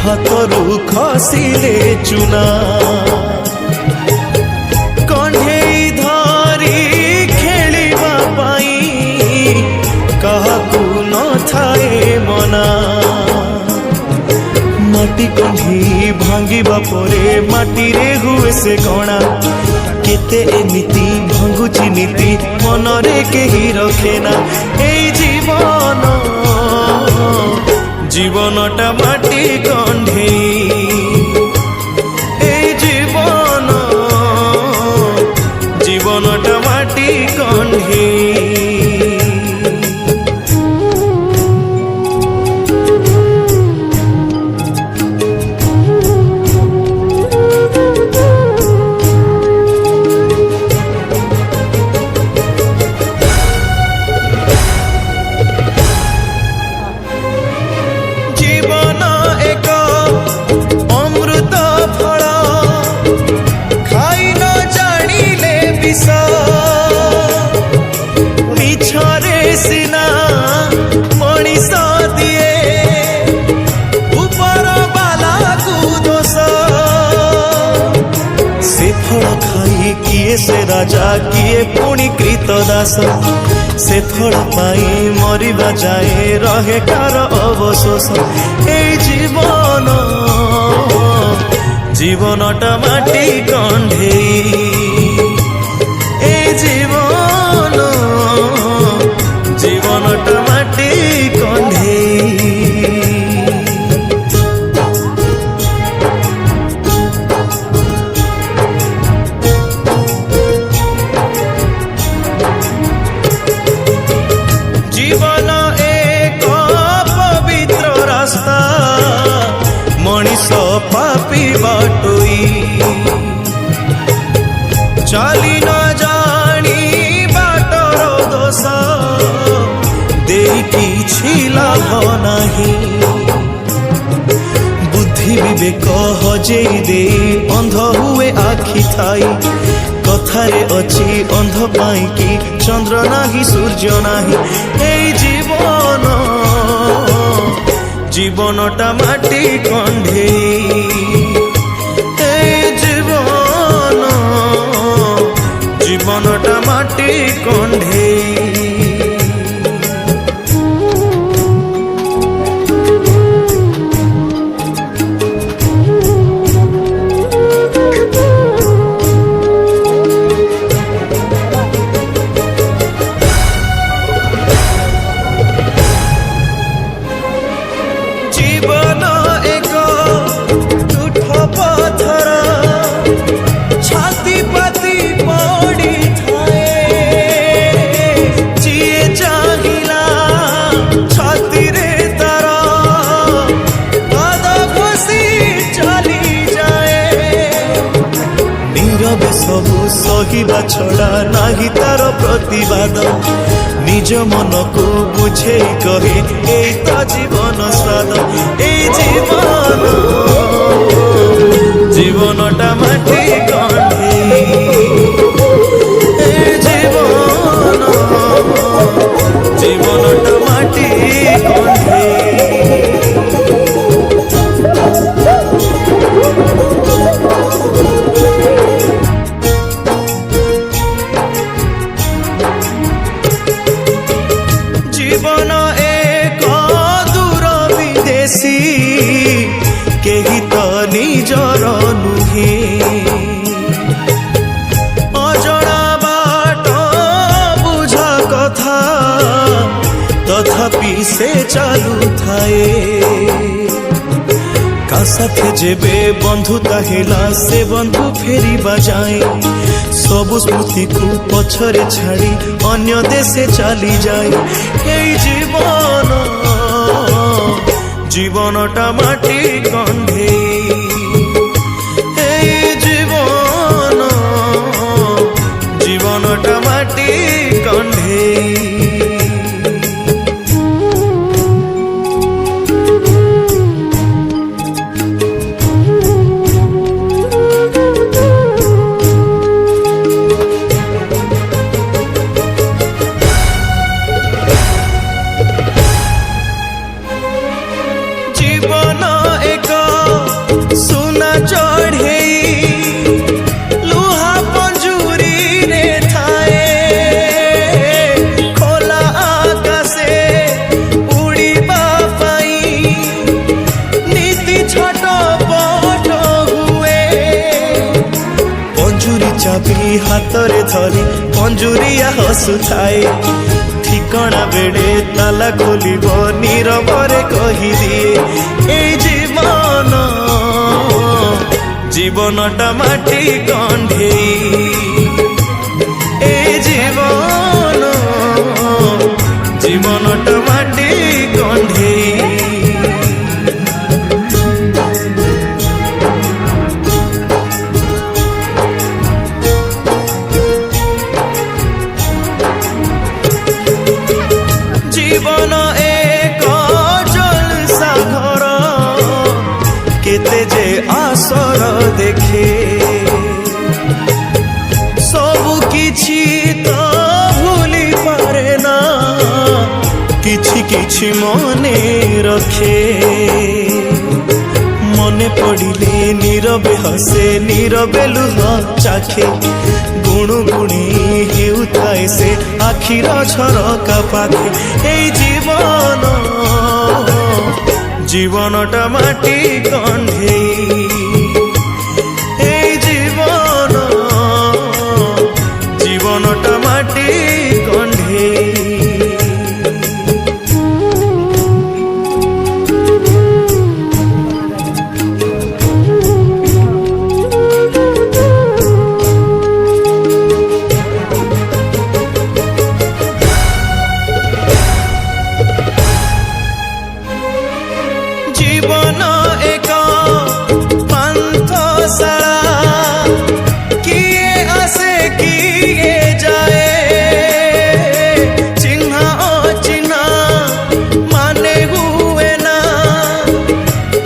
ହାତରୁ ଖସିଲେ ଚୁନା କଣ୍ଢେଇ ଧରି ଖେଳିବା ପାଇଁ କାହାକୁ ନଥାଏ ମନା ମାଟି କଣ୍ଢେଇ ଭାଙ୍ଗିବା ପରେ ମାଟିରେ ହୁଏ ସେ କଣା କେତେ ଏମିତି ଭାଙ୍ଗୁଛି ନୀତି ମନରେ କେହି ରଖେ ନା ଏଇ জীবনটা মাটি কণ্ঠেই এই জীবনটা মাটি কণ্ঠেই মিছরে সিনা মଣିষ দিয়ে উপর বালাকু দোষ সে ফল খাই কিয়ে সে রাজা কিয়ে পুଣି কৃত দাস সে ফল পাই মরিবা যায় রহে কার অবশোষ এই জীবনটা মাটি কণ্ঠেই জীবনটা মাটি কণ্ঠেই জীবন এক পবিত্র রাস্তা মଣିষ পাপি বাটুই চালি না জানি বাটর দোষ দেই কিছু লাভ নাহি বুদ্ধি বিবেক হজেই দেই অন্ধ হুয়ে আখি থাই কথারে অছি অন্ধ পাই কি চন্দ্র নাহি সূর্য নাহি এই জীবনটা মাটি কণ্ঠেই এই জীবনটা মাটি কণ্ঠেই জীবন এক তুঠ পথর ছাতি পাতি পড়ি থাকে যিয়ে চাহিলা ছাতিরে তার পাদ খসি চলি যায় নীরবে সবু সহিবা ছড়া নাহি তার প্রতিবাদ নিজ মনকু বুঝেই কহে এই তো জীবন স্বাদ এই জীবনটা মাটি কণ্ঠেই এই জীবনটা মাটি কণ্ঠেই জীবন এক দূর বিদেশী কেহি তো নিজর নুহে অজনা বাট বুঝা কথা তথাপি সে চালু থায়ে কা সাথে যেবে বন্ধুতা হেলা সে বন্ধু ফেরিবা যায় সবু স্মৃতিকু পছরে ছাড়ি অন্য দেশে চালি যায় এই জীবনটা মাটি কণ্ঠেই এই জীবনটা মাটি কণ্ঠেই জীবন এক ହାତରେ ଧରି ପଞ୍ଜୁରିଆ ହସୁଥାଏ। ଠିକଣା ବେଡ଼େ ତାଲା ଖୋଲିବ ନୀରବରେ କହିଦିଏ ଏଇ ଜୀବନ ଜୀବନଟା ମାଟି କଣ୍ଢେଇ ଏଇ ଜୀବନ ଜୀବନଟା ମାଟି କଣ୍ଢେଇ। জীবন এক জলসা ঘর কেতে যে আসর দেখে সবু কিছু তো ভুলি পারে না কিছু কিছু মনে রখে মনে পড়িলে নীরবে হসে নীরবে লুহ চাখে গুণু গুণি হেউথায় সে আখির ঝরকা পাখে এই জীবন জীবনটা মাটি কণ্ঢেই এই জীবন জীবনটা মাটি কণ্ঢেই। জীবন এক পান্থশালা কিয়ে আসে কিয়ে যায় চিহ্না অচিহ্না মানে হুয়ে না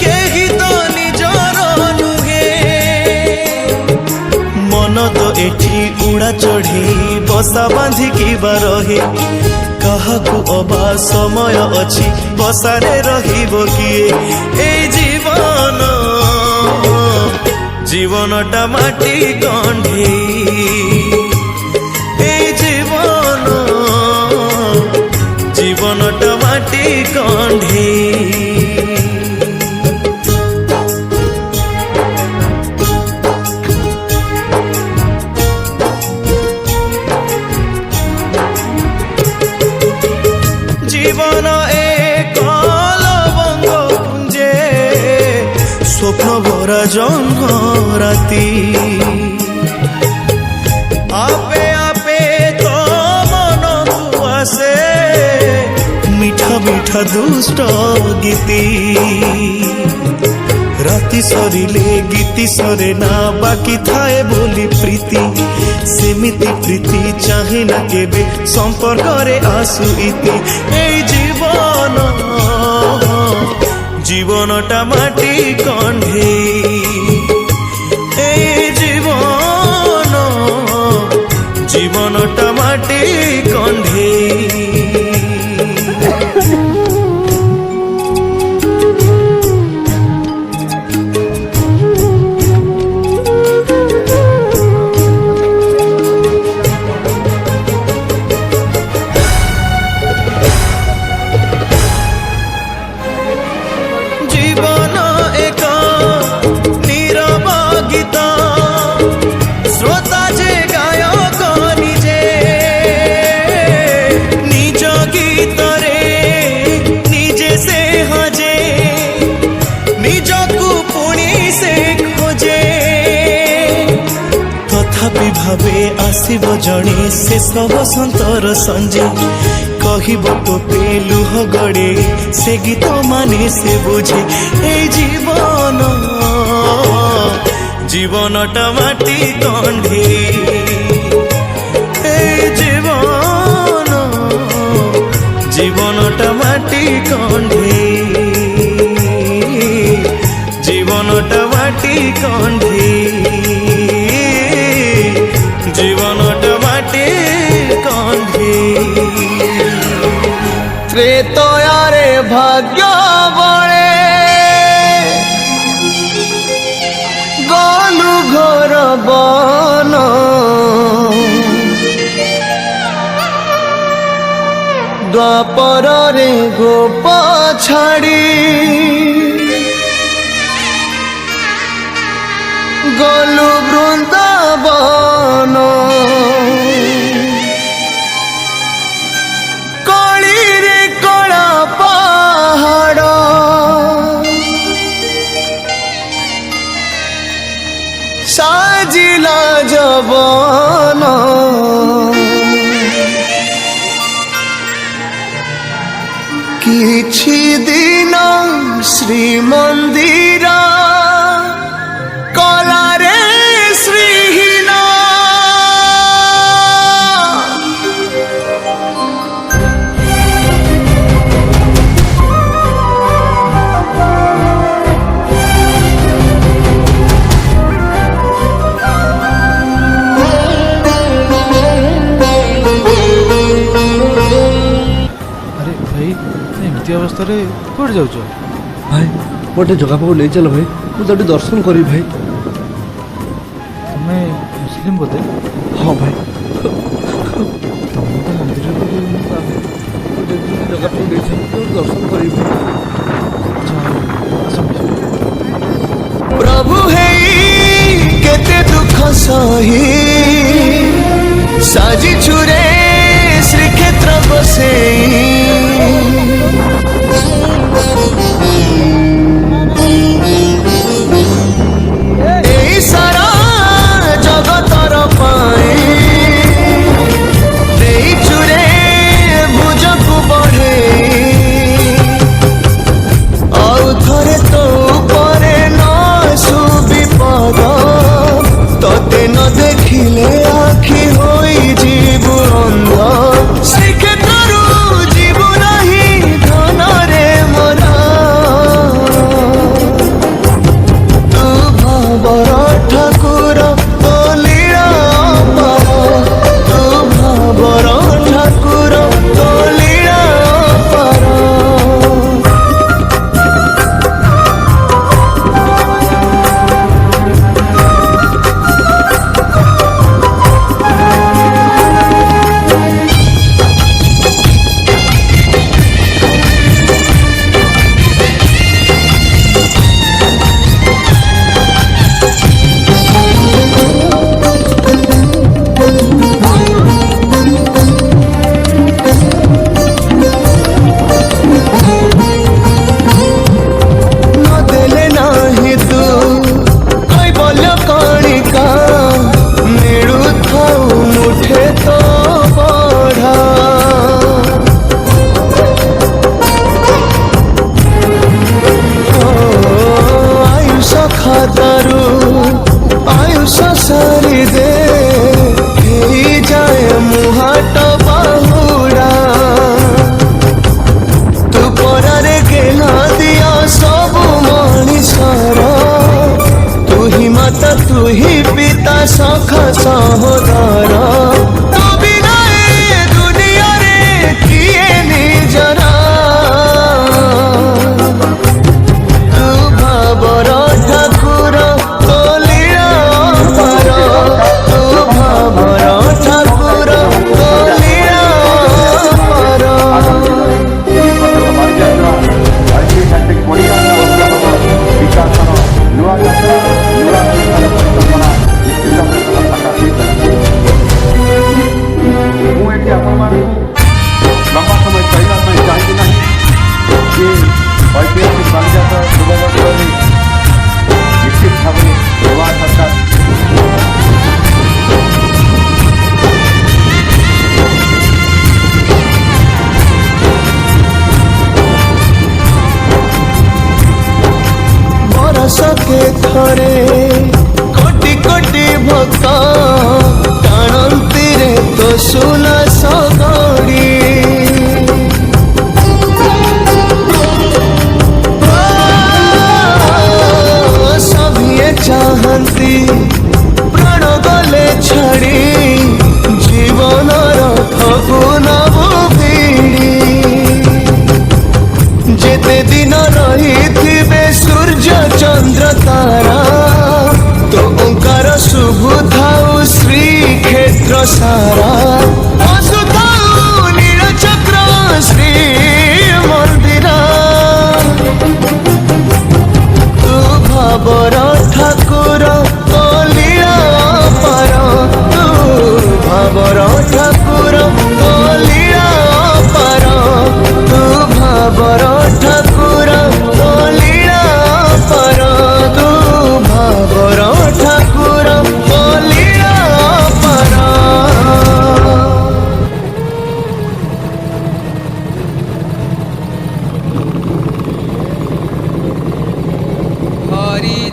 কেহি তো নিজর নুহে মন তো এটি উড়া চढ़ी বসা বাঁধিকি বা রহে কাহাকু অবা সময় অছি বসারে রহিব কিয়ে এই জীবন জীবনটা মাটি কণ্ঢেই এই জীবন জীবনটা মাটি কণ্ঢেই। জীবন এক লবঙ্গ পুঞ্জে স্বপ্ন ভরা জহ্ন রাতি আপে আপে তো মনকু আসে মিঠা মিঠা দুষ্ট গীতি রাতি সরিলে গীতি সরে না বাকি থায়ে বলি প্রীতি সেমিতি প্রীতি চাহে না কেবে সম্পর্করে আসু ইতি এই জীবন জীবনটা মাটি কণ্ঢেই এই জীবন জীবনটা মাটি কণ্ঢেই। জীবন এক নীরব গীত শ্রোতা যে গায়ক নিজে নিজ গীতরে নিজে সে হজে নিজকু পুଣି সে খোঁজে তথাপি ভাবে আসিব জଣେ ଶେଷ ବସନ୍ତର ସଞ୍ଜେ କହିବ ତୋତେ ଲୁହ ଗଡ଼େ ସେ ଗୀତ ମାନେ ସେ ବୁଝେ এই জীবন জীবনটা মাটি কণ্ঢেই এই জীবন জীবনটা মাটি কণ্ঢেই জীবনটা মাটি কণ্ঢেই জীবনটা মাটি কণ্ঢেই। ত্রেতয়ারে ভাগ্য বলে গলু ঘর বন দ্বাপরে গোপ ছাড়ি গলু বৃন্দাবন जवन किछि दिन श्रीमंदिर कलारे श्रीहीन ଏମିତି ଅବସ୍ଥାରେ କୁଆଡ଼େ ଯାଉଛ ଭାଇ ଗୋଟେ ଜଗା ପାଖକୁ ନେଇ ଚାଲ ଭାଇ ମୁଁ ତାଠି ଦର୍ଶନ କରିବି ଭାଇ। ତମେ ମୁସଲିମ ବୋଧେ? ହଁ ଭାଇ ତମେ ତ ମନ୍ଦିରରେ ଜଗା ପାଖକୁ ନେଇ ଚାଲ ଦର୍ଶନ କରିବି ଭାଇ। प्रभु है केते दुख सही साजी छुरे श्रीक्षेत्र बसे सारा जगतर पाए चुरे भुजକୁ बढ़े ଆଉ ଥରେ तो ଉପରେ न सुविपद तते न देखिले आखि होई जीवु अंध श्रीक्षेत्रु जीवु नहीं धन रे मोरा तू भावर ठाकुर तो लीला पार तू भावर ठाकुर तो लीला पार आयुष सारी दे जाए मुहाट बाहुड़ा तू परारे गेला दिया सब मनीषर तू ही माता तू ही पिता सखा सहोदर तू बिना ए दुनिया रे किए निजरा तू भावर ठाकुर तो लीला पार तू भावर ठाकुर तो लीला पार सके थरे कोटि कोटि भक्त टाणती रे तो सुना सगड़ी सभिए चाहती प्राण गले छाड़ी जीवन रखू नबू भिड़ी जेते दिन रही सूर्य चंद्र तारा तो ओंकार शुभ थाउ श्री क्षेत्र सारा। କରି